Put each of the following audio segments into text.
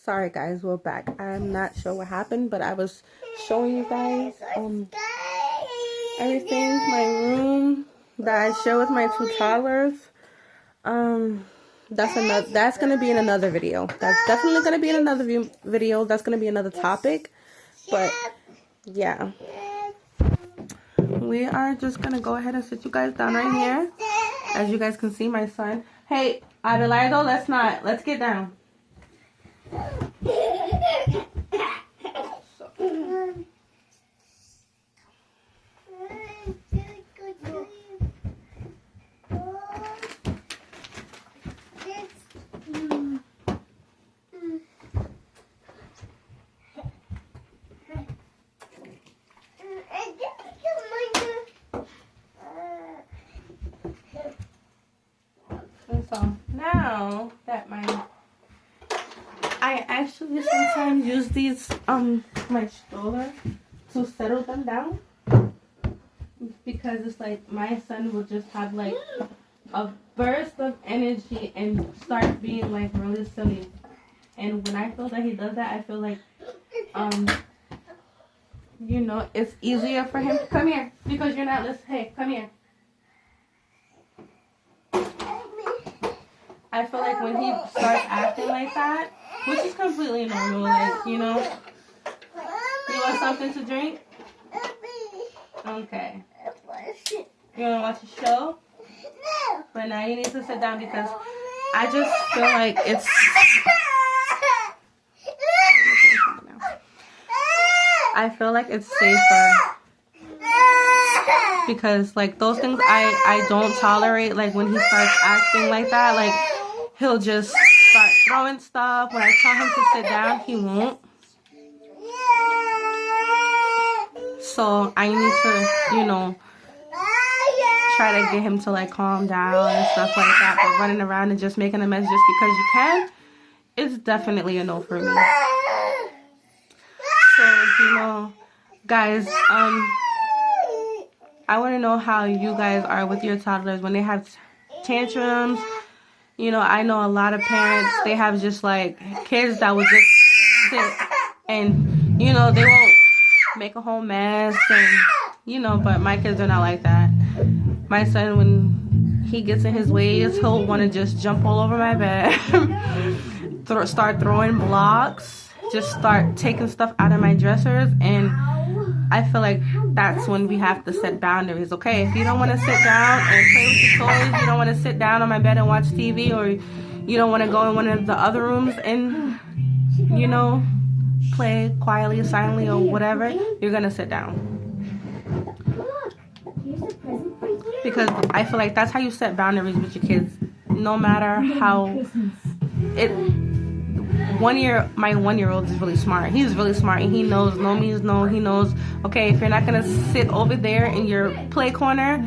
Sorry guys, we're back. I'm not sure what happened, but I was showing you guys everything, my room that I share with my two toddlers. That's gonna be in another video. That's definitely gonna be in another video. That's gonna be another topic. But yeah, we are just gonna go ahead and sit you guys down right here. As you guys can see, my son. Hey, Adelardo, let's get down. So now that I actually sometimes use these my stroller to settle them down, because it's like my son will just have like a burst of energy and start being like really silly. And when I feel that he does that, I feel like you know, it's easier for him. Come here, because you're not listening. Hey, come here. I feel like when he starts acting like that, which is completely normal, like, you know. You want something to drink? Okay. You want to watch a show? But now you need to sit down, because I just feel like it's... I feel like it's safer. Because, like, those things I don't tolerate. Like, when he starts acting like that, like... He'll just start throwing stuff. When I tell him to sit down, he won't. So I need to, you know, try to get him to like calm down and stuff like that. But running around and just making a mess just because you can, it's definitely a no for me. So, you know, guys, I want to know how you guys are with your toddlers when they have tantrums. You know, I know a lot of parents, they have just like kids that will just sit and, you know, they won't make a whole mess and, you know, but my kids are not like that. My son, when he gets in his ways, he'll want to just jump all over my bed, start throwing blocks, just start taking stuff out of my dressers, and I feel like that's when we have to set boundaries. Okay, if you don't want to sit down and play with your toys, you don't want to sit down on my bed and watch TV, or you don't want to go in one of the other rooms and, you know, play quietly, silently, or whatever, you're going to sit down. Because I feel like that's how you set boundaries with your kids. No matter how my 1-year-old is really smart. He's really smart, and he knows no means no. He knows, okay, if you're not gonna sit over there in your play corner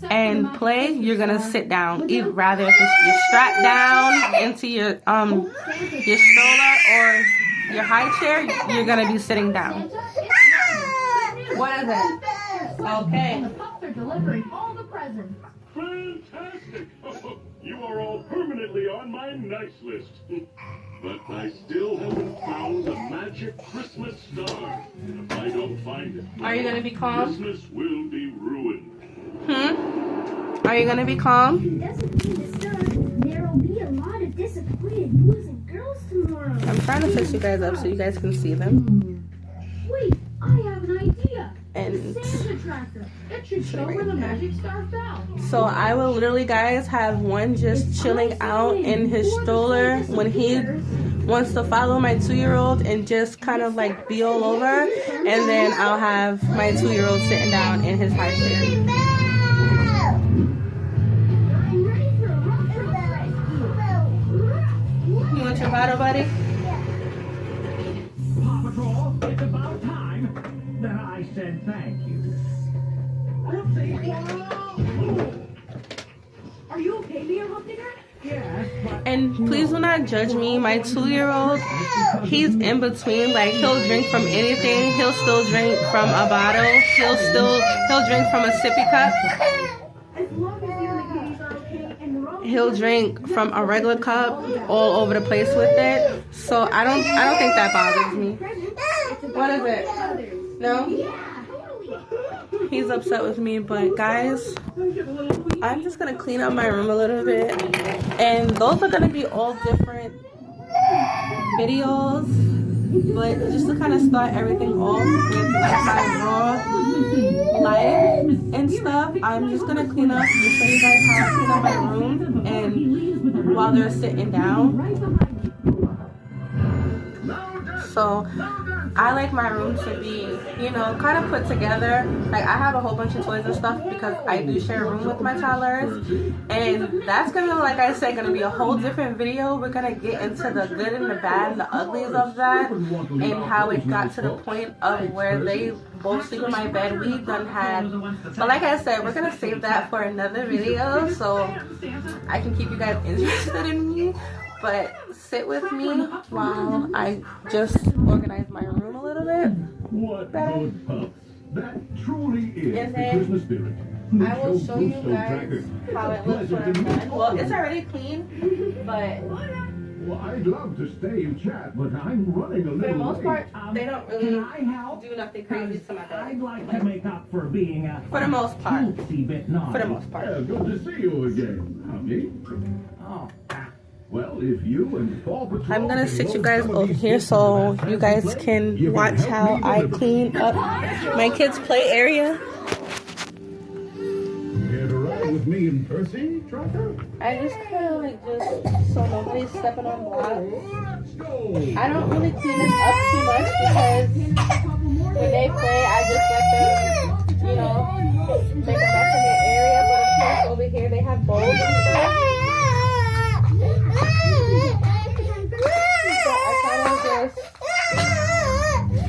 and play, you're gonna sit down. Rather if you're strapped down into your stroller or your high chair, you're gonna be sitting down. What is it? Okay. They're delivering all the presents. Fantastic! You are all permanently on my nice list. But I still haven't found the magic Christmas star. If I don't find it, are you gonna be calm? Christmas will be ruined. Are you gonna be calm? It doesn't mean the star. There will be a lot of disappointed boys and girls tomorrow. I'm trying to fix you guys up so you guys can see them. Wait, I have an idea. And Santa tractor. It should show where the magic star fell. so I will literally, guys, have one just chilling out in his stroller when he wants to follow my 2-year-old and just kind of like be all over, and then I'll have my 2-year-old sitting down in his high chair. I'm ready for a rock rescue. You want your bottle, buddy? Paw Patrol, it's about time that I said thank you. Are you okay, Mia Humdinger? Yes, but And please do not judge me. My 2-year-old, he's in between. Like, he'll drink from anything. He'll still drink from a bottle. He'll drink from a sippy cup. As long as the other kitties are okay and we're all he'll drink from a regular cup all over the place with it. So I don't think that bothers me. What is it? No? He's upset with me, but guys, I'm just gonna clean up my room a little bit, and those are gonna be all different videos, but just to kind of start everything off with like my raw life and stuff, I'm just gonna clean up and show you guys how I clean up my room and while they're sitting down. So I like my room to be, you know, kind of put together. Like I have a whole bunch of toys and stuff because I do share a room with my toddlers, and that's gonna, like I said, gonna be a whole different video. We're gonna get into the good and the bad and the uglies of that, and how it got to the point of where they both sleep in my bed. We done had, but like I said, we're gonna save that for another video so I can keep you guys interested in me. But sit with me while I just organize my room a little bit. What good pups. That truly is And the then Christmas spirit. I will show you guys how it looks when I'm done. Well, it's already clean, but Well, I'd love to stay and chat, but I'm running a little for the most late. part, they don't really Can I help? do nothing crazy to my I'd bed. like to make up for being a For the most part. teensy bit naughty. For the most part. Yeah, good to see you again, hubby. Oh, Well, if you and Paw Patrol I'm gonna can sit you load guys some of over these here kids so on my you guys fancy can plate, you watch help how me I deliver. clean up my kids' play area. Care to ride with me and Percy, Trucker? I just kind of like just so nobody's stepping on blocks. Let's go! I don't really clean this up too much because when they play, I just let them, you know, make a mess in their area. But of course, over here they have bowls and stuff. So I kind of just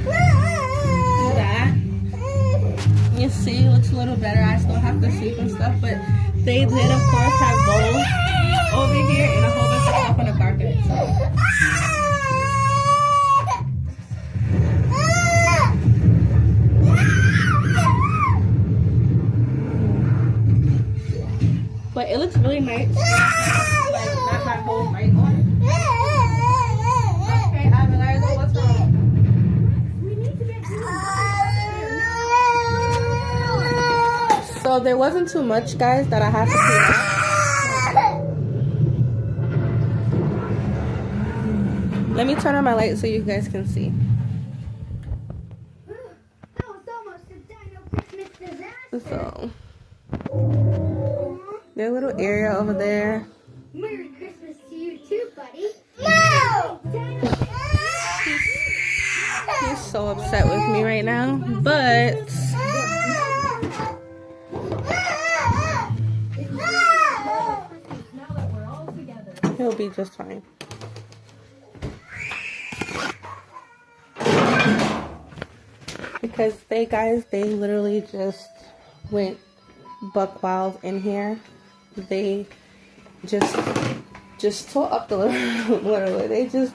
do that. You see, it looks a little better. I still have to sweep and stuff, but they did, of course, have bowls over here and a whole bunch of stuff on the carpet. So. But it looks really nice. Like, not my whole mic on. Okay, Abelardo, what's wrong? We need to get So there wasn't too much, guys, that I had to clean up. Let me turn on my light so you guys can see. That was almost a dino Christmas disaster. So, their little area over there. Merry Christmas to you too, buddy. No! He's so upset with me right now, but he'll be just fine. Because they literally just went buck wild in here. They just tore up the living room, literally. They just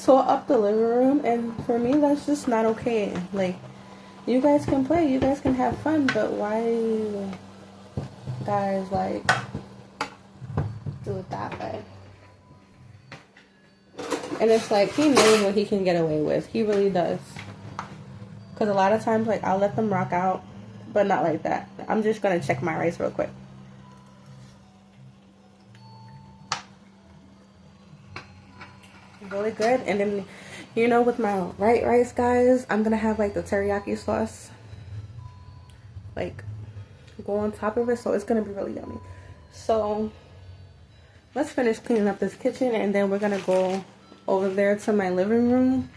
tore up the living room, and for me, that's just not okay. Like, you guys can play, you guys can have fun, but why you guys, like, do it that way? And it's like, he knows what he can get away with. He really does. Because a lot of times, like, I'll let them rock out, but not like that. I'm just going to check my rice real quick. Really good. And then, you know, with my white rice, guys, I'm going to have, like, the teriyaki sauce, like, go on top of it. So it's going to be really yummy. So let's finish cleaning up this kitchen, and then we're going to go over there to my living room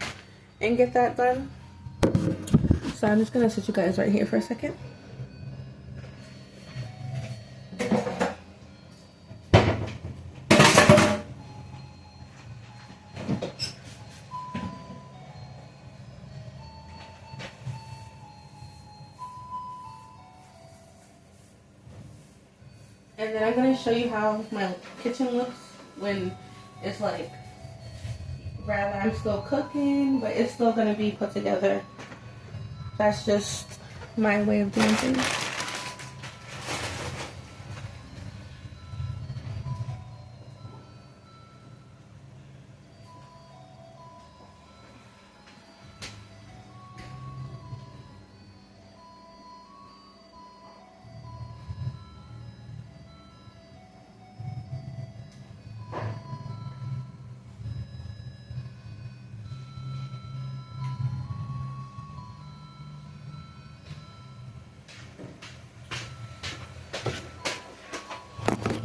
and get that done. So I'm just going to sit you guys right here for a second. And then I'm going to show you how my kitchen looks when it's like, rather I'm still cooking, but it's still going to be put together. That's just my way of doing things.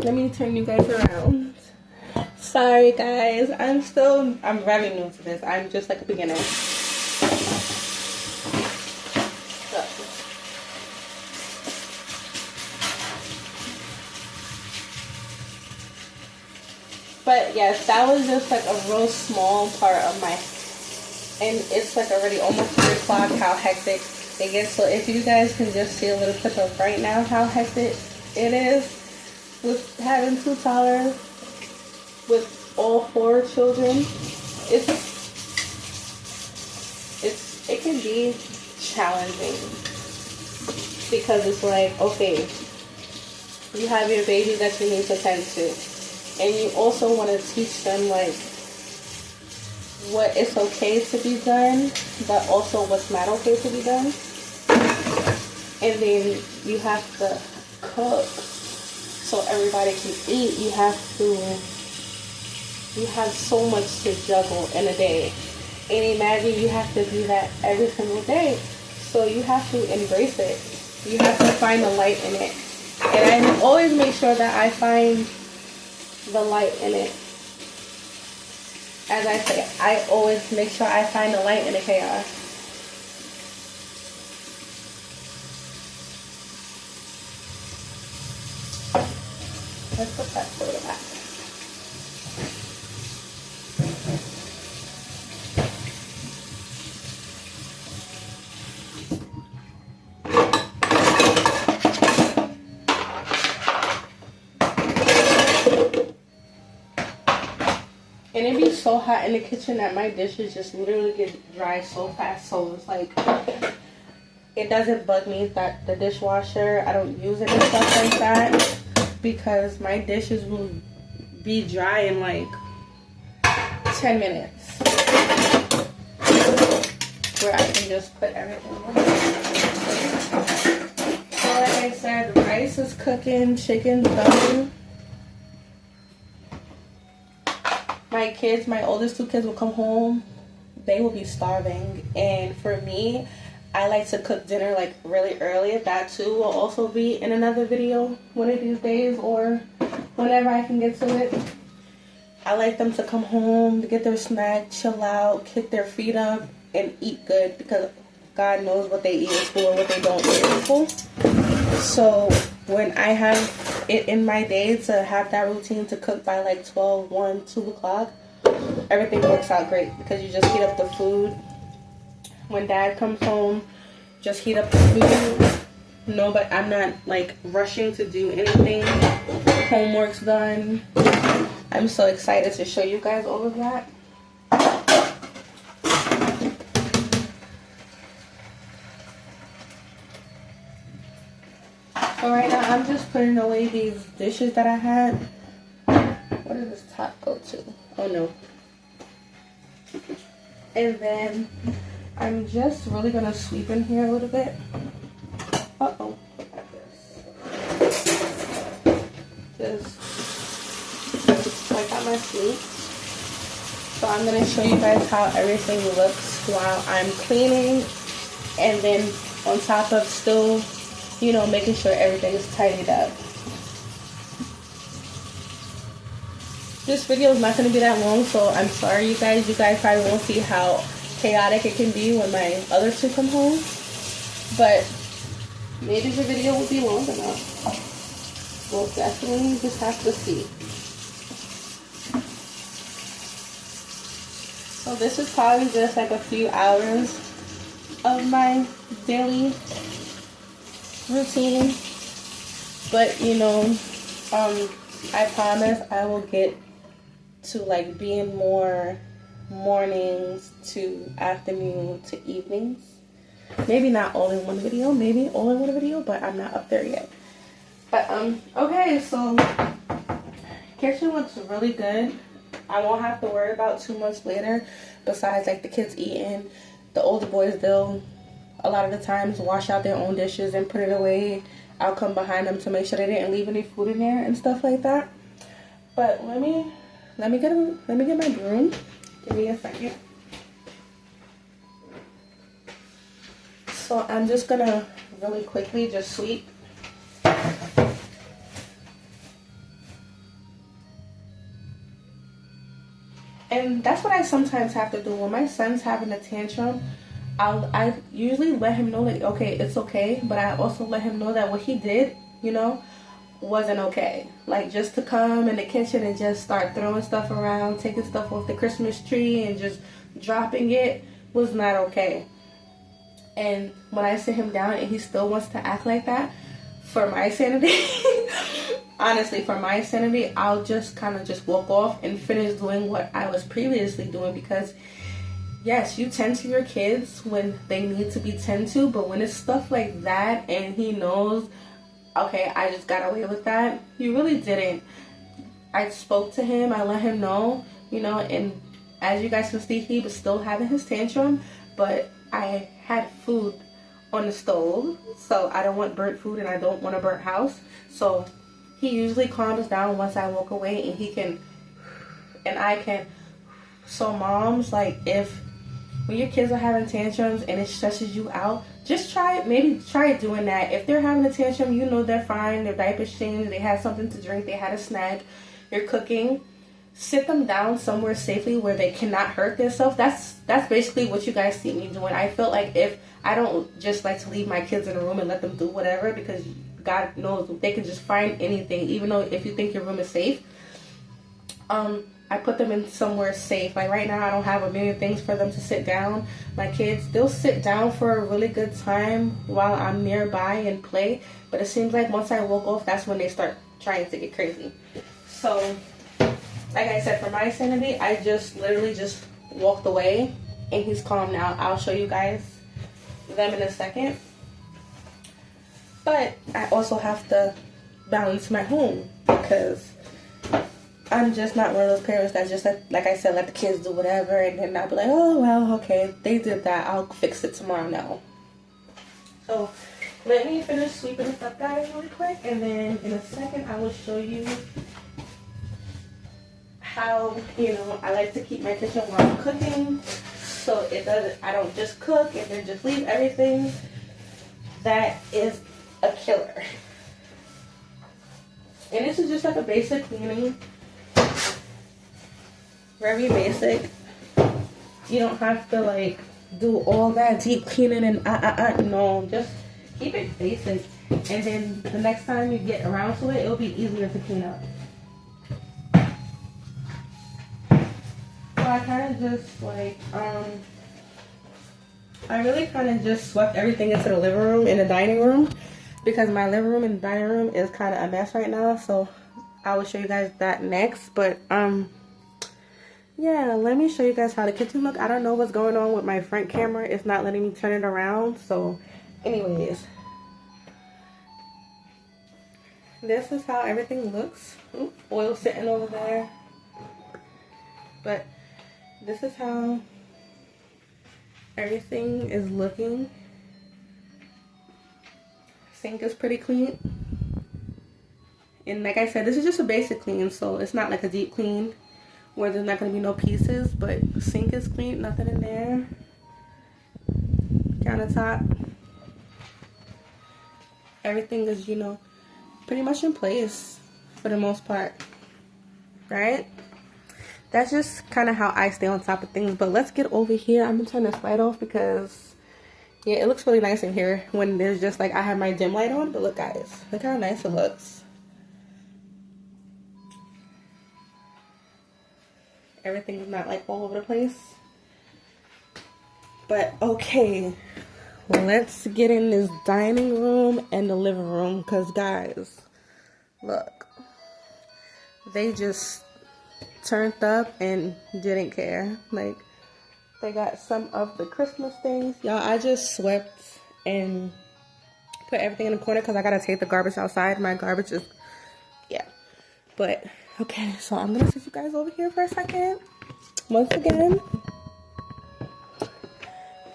Let me turn you guys around. Sorry guys, I'm very new to this. I'm just like a beginner. But yes, that was just like a real small part of my, and it's like already almost 3 o'clock how hectic it gets. So if you guys can just see a little clip of right now how hectic it is with having 2 toddlers, with all 4 children, it can be challenging because it's like, okay, you have your baby that you need to tend to, and you also want to teach them like what is okay to be done, but also what's not okay to be done. And then you have to cook so everybody can eat. You have so much to juggle in a day, and imagine you have to do that every single day. So you have to embrace it. You have to find the light in it, and I always make sure that I find the light in it. As I say, I always make sure I find the light in the chaos. Let's put that to the back. And it be so hot in the kitchen that my dishes just literally get dry so fast. So it's like, it doesn't bug me that the dishwasher, I don't use it and stuff like that, because my dishes will be dry in like 10 minutes. Where I can just put everything in. So like I said, the rice is cooking, chicken's done. My kids, my oldest 2 kids will come home, they will be starving. And for me, I like to cook dinner like really early. That too will also be in another video one of these days, or whenever I can get to it. I like them to come home, to get their snack, chill out, kick their feet up, and eat good, because God knows what they eat in school and what they don't eat in school. So when I have it in my day to have that routine to cook by like 12, 1, 2 o'clock, everything works out great, because you just heat up the food. When Dad comes home, just heat up the food. No, but I'm not like rushing to do anything. Homework's done. I'm so excited to show you guys all of that. So right now I'm just putting away these dishes that I had. Where did this top go to? Oh no. And then I'm just really gonna sweep in here a little bit. Uh-oh. Just like on my sweep. So I'm gonna show you guys how everything looks while I'm cleaning, and then on top of still, you know, making sure everything is tidied up. This video is not going to be that long, so I'm sorry you guys. You guys probably won't see how chaotic it can be when my other 2 come home. But maybe the video will be long enough. We'll definitely just have to see. So this is probably just like a few hours of my daily routine. But you know, I promise I will get to like being more mornings to afternoon to evenings. Maybe not all in one video, maybe all in one video, but I'm not up there yet. But okay, so kitchen looks really good. I won't have to worry about too much later besides like the kids eating. The older boys, they'll a lot of the times wash out their own dishes and put it away. I'll come behind them to make sure they didn't leave any food in there and stuff like that. But let me get my broom. Give me a second. So I'm just gonna really quickly just sweep. that's what I sometimes have to do. When my son's having a tantrum, I usually let him know that, okay, it's okay, but I also let him know that what he did, you know, wasn't okay. Like, just to come in the kitchen and just start throwing stuff around, taking stuff off the Christmas tree and just dropping it was not okay. And when I sit him down and he still wants to act like that, for my sanity, honestly, for my sanity, I'll just kind of just walk off and finish doing what I was previously doing. Because yes, you tend to your kids when they need to be tend to, but when it's stuff like that and he knows, okay, I just got away with that, you really didn't. I spoke to him, I let him know, you know, and as you guys can see, he was still having his tantrum, but I had food on the stove, so I don't want burnt food and I don't want a burnt house. So he usually calms down once I walk away, and he can, and I can. So moms, like, if when your kids are having tantrums and it stresses you out, just try doing that. If they're having a tantrum, you know they're fine, their diapers changed, they had something to drink, they had a snack, you're cooking, sit them down somewhere safely where they cannot hurt themselves. That's basically what you guys see me doing. I feel like if I don't just like to leave my kids in a room and let them do whatever, because God knows they can just find anything, even though if you think your room is safe. I put them in somewhere safe. Like right now, I don't have a million things for them to sit down. My kids, they'll sit down for a really good time while I'm nearby and play. But it seems like once I walk off, that's when they start trying to get crazy. So, like I said, for my sanity, I just literally just walked away, and he's calm now. I'll show you guys them in a second. But I also have to balance my home, because I'm just not one of those parents that just, like I said, let the kids do whatever, and then I'll be like, oh, well, okay, they did that, I'll fix it tomorrow. No. So, let me finish sweeping this up, guys, really quick, and then in a second, I will show you how, you know, I like to keep my kitchen while I'm cooking, so I don't just cook and then just leave everything. That is a killer. And this is just like a basic cleaning. Very basic. You don't have to like do all that deep cleaning and no, just keep it basic, and then the next time you get around to it, it'll be easier to clean up. So I kind of just like I really kind of just swept everything into the living room and the dining room, because my living room and dining room is kind of a mess right now. So I will show you guys that next. But yeah, let me show you guys how the kitchen look. I don't know what's going on with my front camera. It's not letting me turn it around. So anyways, this is how everything looks. Ooh, oil sitting over there. But this is how everything is looking. Sink is pretty clean. And like I said, this is just a basic clean, so it's not like a deep clean where there's not going to be no pieces, but sink is clean, nothing in there. Countertop. Everything is, you know, pretty much in place for the most part, right? That's just kind of how I stay on top of things. But let's get over here. I'm going to turn this light off because, yeah, it looks really nice in here when there's just like, I have my dim light on. But look, guys, look how nice it looks. Everything is not like all over the place. But okay, well, let's get in this dining room and the living room, because guys, look, they just turned up and didn't care. Like, they got some of the Christmas things. Y'all, I just swept and put everything in the corner because I gotta take the garbage outside. My garbage is, yeah. But okay, so I'm gonna sit you guys over here for a second once again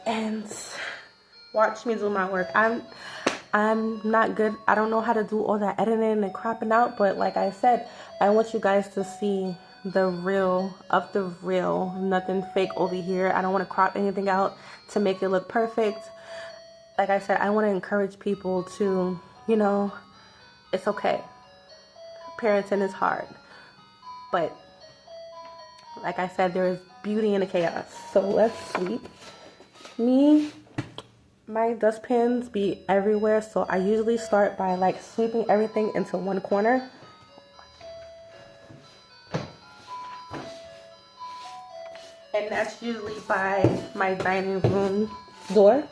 and watch me do my work. I'm not good. I don't know how to do all that editing and cropping out, but like I said, I want you guys to see the real of the real, nothing fake over here. I don't want to crop anything out to make it look perfect. Like I said, I want to encourage people to, you know, it's okay. Parenting is hard, but like I said, there is beauty in the chaos. So let's sweep. My dustpans be everywhere, so I usually start by like sweeping everything into one corner. And that's usually by my dining room door.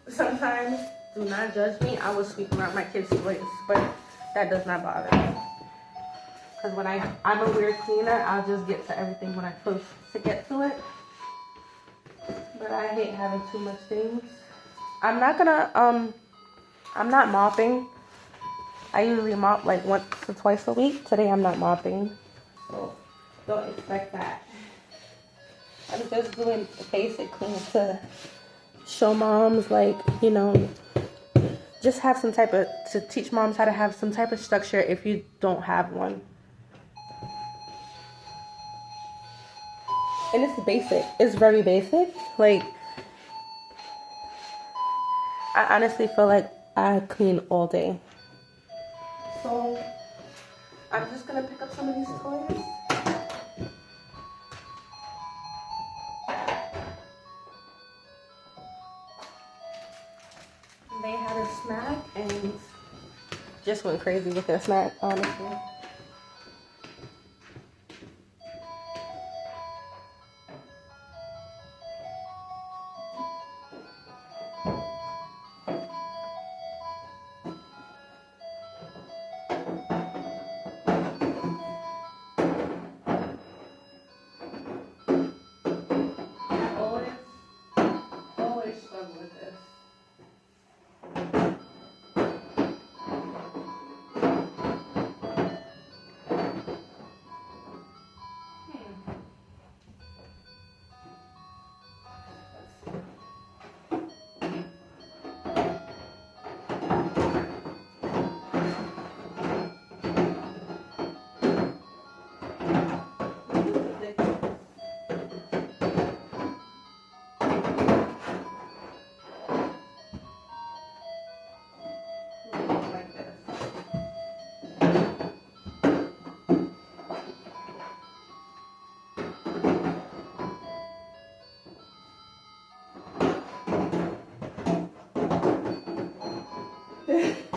Sometimes, do not judge me, I will sweep around my kids' toys, but that does not bother me. Because when I'm a weird cleaner, I'll just get to everything when I'm supposed to get to it. But I hate having too much things. I'm not mopping. I usually mop like once or twice a week. Today I'm not mopping, so don't expect that. I'm just doing a basic clean to show moms, like, you know, just have some type of, to teach moms how to have some type of structure if you don't have one. And it's basic. It's very basic. Like, I honestly feel like I clean all day. So, I'm just gonna pick up some of these toys. They had a snack and just went crazy with their snack, honestly. Always struggle with this. Like this.